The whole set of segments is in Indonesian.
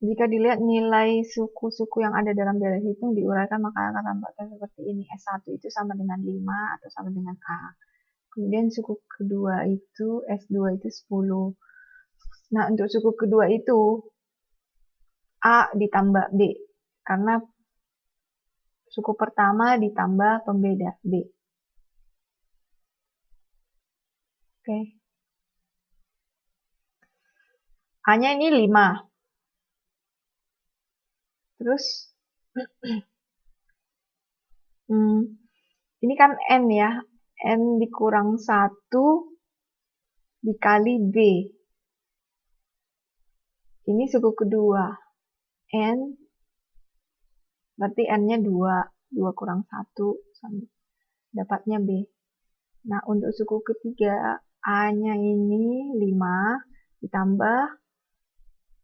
Jika dilihat nilai suku-suku yang ada dalam deret hitung diuraikan, maka akan tampaknya seperti ini. S1 itu sama dengan 5 atau sama dengan A. Kemudian suku kedua itu, S2 itu 10. Nah, untuk suku kedua itu, A ditambah B. Karena suku pertama ditambah pembeda B. Oke. A-nya ini 5. Terus, ini kan N ya. N dikurang 1 dikali B. Ini suku kedua. N, berarti N-nya 2. 2 kurang 1, dapatnya B. Nah, untuk suku ketiga, A-nya ini 5, ditambah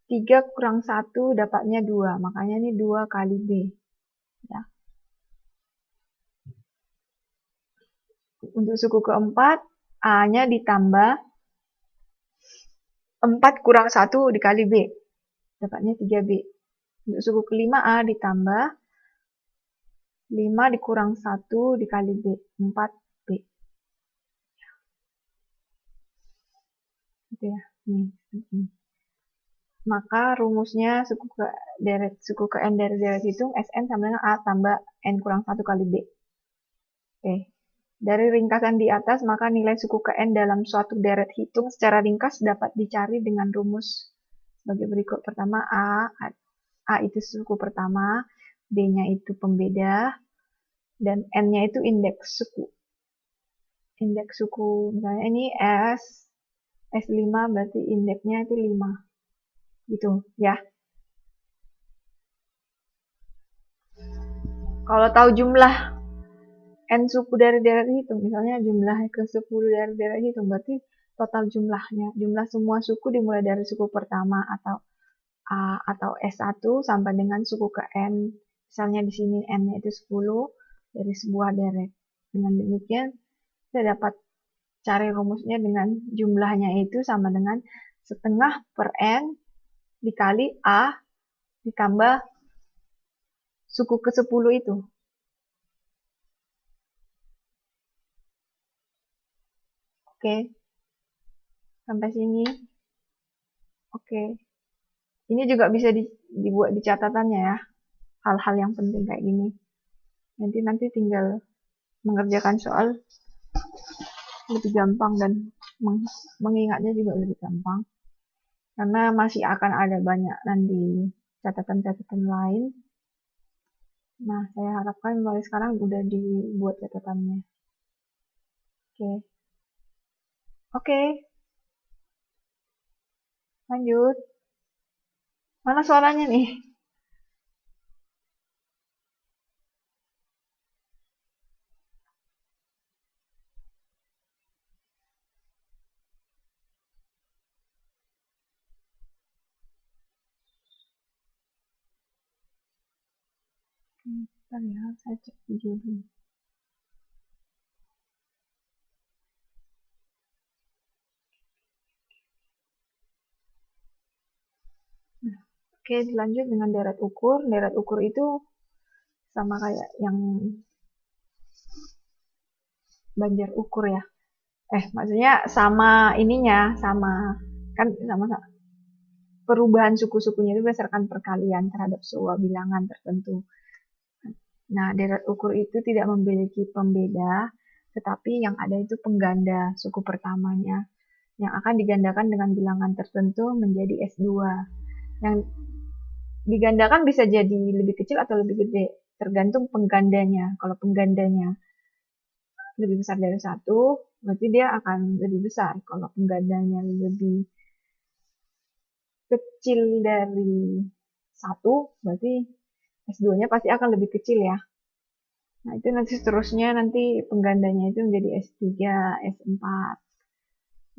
3 kurang 1, dapatnya 2. Makanya ini 2 kali B. Ya. Untuk suku keempat, A-nya ditambah 4 kurang 1 dikali B. Dapatnya 3B. Untuk suku kelima, A ditambah 5 dikurang 1 dikali B. 4B. Gitu ya. Maka rumusnya suku ke N dari deret hitung Sn sama dengan A tambah N kurang 1 kali B. Oke. Dari ringkasan di atas, maka nilai suku ke N dalam suatu deret hitung secara ringkas dapat dicari dengan rumus sebagai berikut. Pertama, A itu suku pertama, B-nya itu pembeda, dan N-nya itu indeks suku. Indeks suku, misalnya ini S5 berarti indeksnya itu 5. Gitu ya. Kalau tahu jumlah N suku dari deret hitung, misalnya jumlah ke-10 dari deret hitung, berarti total jumlahnya. Jumlah semua suku dimulai dari suku pertama atau A atau S1 sampai dengan suku ke N. Misalnya di sini N-nya itu 10 dari sebuah deret. Dengan demikian, kita dapat cari rumusnya dengan jumlahnya itu sama dengan setengah per N dikali A ditambah suku ke-10 itu. Oke. Sampai sini. Oke. Ini juga bisa dibuat di catatannya ya. Hal-hal yang penting kayak gini. Nanti tinggal mengerjakan soal lebih gampang dan mengingatnya juga lebih gampang. Karena masih akan ada banyak nanti catatan-catatan lain. Nah, saya harapkan mulai sekarang udah dibuat catatannya. Oke. Oke. Lanjut. Mana suaranya nih? Bentar ya, saya cek video dulu. Nah, oke, dilanjut dengan deret ukur. Deret ukur itu sama kayak yang banjar ukur ya. Maksudnya sama ininya, sama kan sama perubahan suku-sukunya itu berdasarkan perkalian terhadap sebuah bilangan tertentu. Nah, deret ukur itu tidak memiliki pembeda, tetapi yang ada itu pengganda suku pertamanya, yang akan digandakan dengan bilangan tertentu menjadi S2. Yang digandakan bisa jadi lebih kecil atau lebih gede, tergantung penggandanya. Kalau penggandanya lebih besar dari 1, berarti dia akan lebih besar. Kalau penggandanya lebih kecil dari 1, berarti S2-nya pasti akan lebih kecil ya. Nah, itu nanti seterusnya nanti penggandanya itu menjadi S3, S4.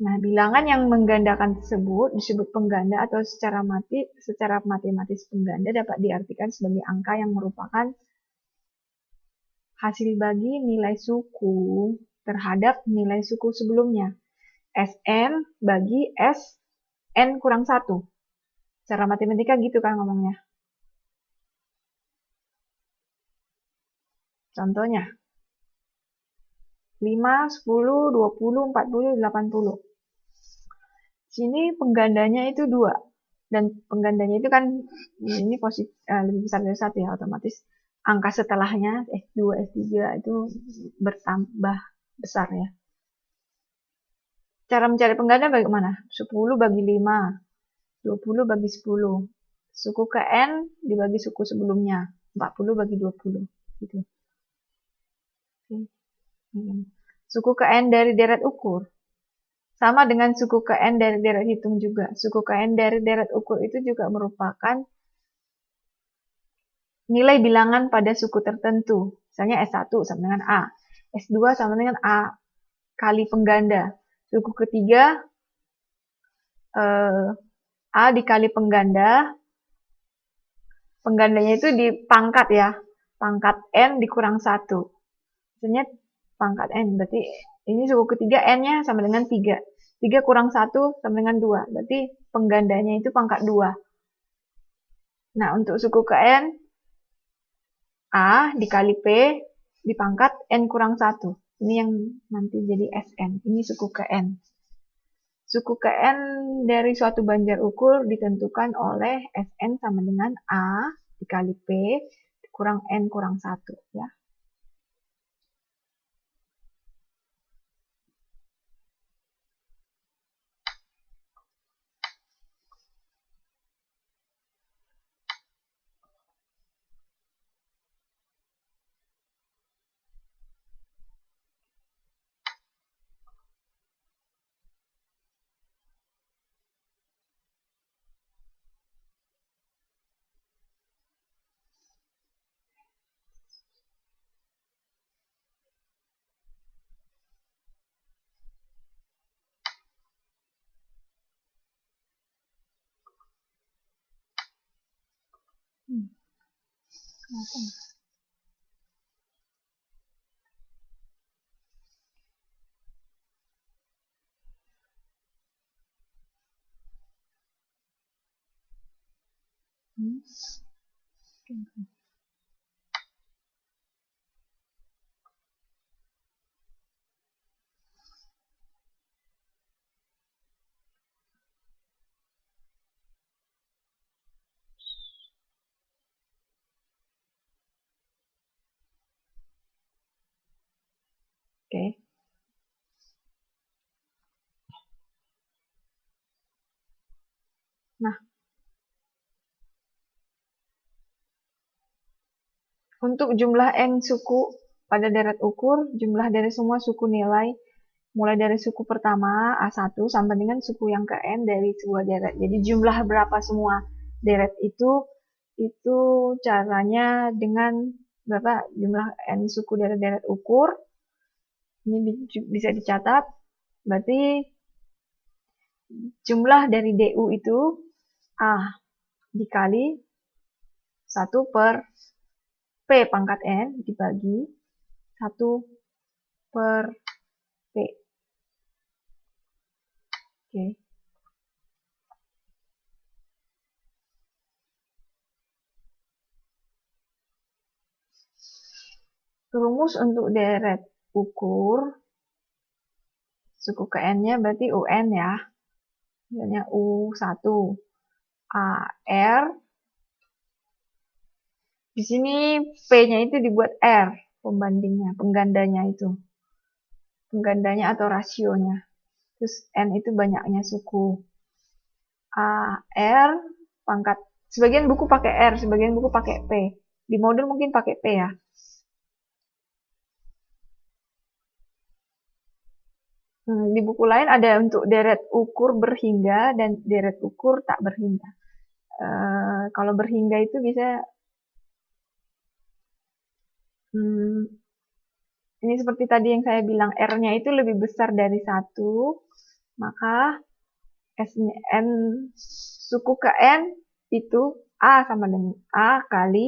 Nah, bilangan yang menggandakan tersebut disebut pengganda atau secara matematis pengganda dapat diartikan sebagai angka yang merupakan hasil bagi nilai suku terhadap nilai suku sebelumnya. Sn bagi Sn kurang 1. Cara matematika gitu kan ngomongnya. Contohnya, 5, 10, 20, 40, 80. Sini penggandanya itu 2. Dan penggandanya itu kan ini lebih besar dari 1 ya, otomatis angka setelahnya S2, S3 itu bertambah besar ya. Cara mencari pengganda bagaimana? 10 bagi 5, 20 bagi 10. Suku ke N dibagi suku sebelumnya, 40 bagi 20. Gitu. Suku ke N dari deret ukur. Sama dengan suku ke N dari deret hitung juga. Suku ke N dari deret ukur itu juga merupakan nilai bilangan pada suku tertentu. Misalnya S1 sama dengan A. S2 sama dengan A kali pengganda. Suku ketiga A dikali pengganda. Penggandanya itu dipangkat ya. Pangkat N dikurang 1. Misalnya pangkat N. Berarti ini suku ketiga N-nya sama dengan 3. 3 kurang 1 sama dengan 2. Berarti penggandanya itu pangkat 2. Nah, untuk suku ke N, A dikali P dipangkat N kurang 1. Ini yang nanti jadi Sn. Ini suku ke N. Suku ke N dari suatu banjar ukur ditentukan oleh Sn sama dengan A dikali P kurang N kurang 1. Ya. Kenapa? Oke. Nah, untuk jumlah N suku pada deret ukur, jumlah dari semua suku nilai mulai dari suku pertama A1 sampai dengan suku yang ke N dari sebuah deret. Jadi jumlah berapa semua deret itu caranya dengan berapa jumlah N suku dari deret ukur. Ini bisa dicatat. Berarti jumlah dari DU itu A dikali 1 per P pangkat N dibagi 1 per P. Oke. Rumus untuk deret ukur suku ke N-nya berarti UN ya. Misalnya U1 AR. Di sini P-nya itu dibuat R, pembandingnya, penggandanya itu. Penggandanya atau rasionya. Terus N itu banyaknya suku. AR pangkat, sebagian buku pakai R, sebagian buku pakai P. Di modul mungkin pakai P ya. Di buku lain ada untuk deret ukur berhingga dan deret ukur tak berhingga. Kalau berhingga itu bisa ini seperti tadi yang saya bilang, R-nya itu lebih besar dari 1, maka N suku ke N itu A sama dengan A kali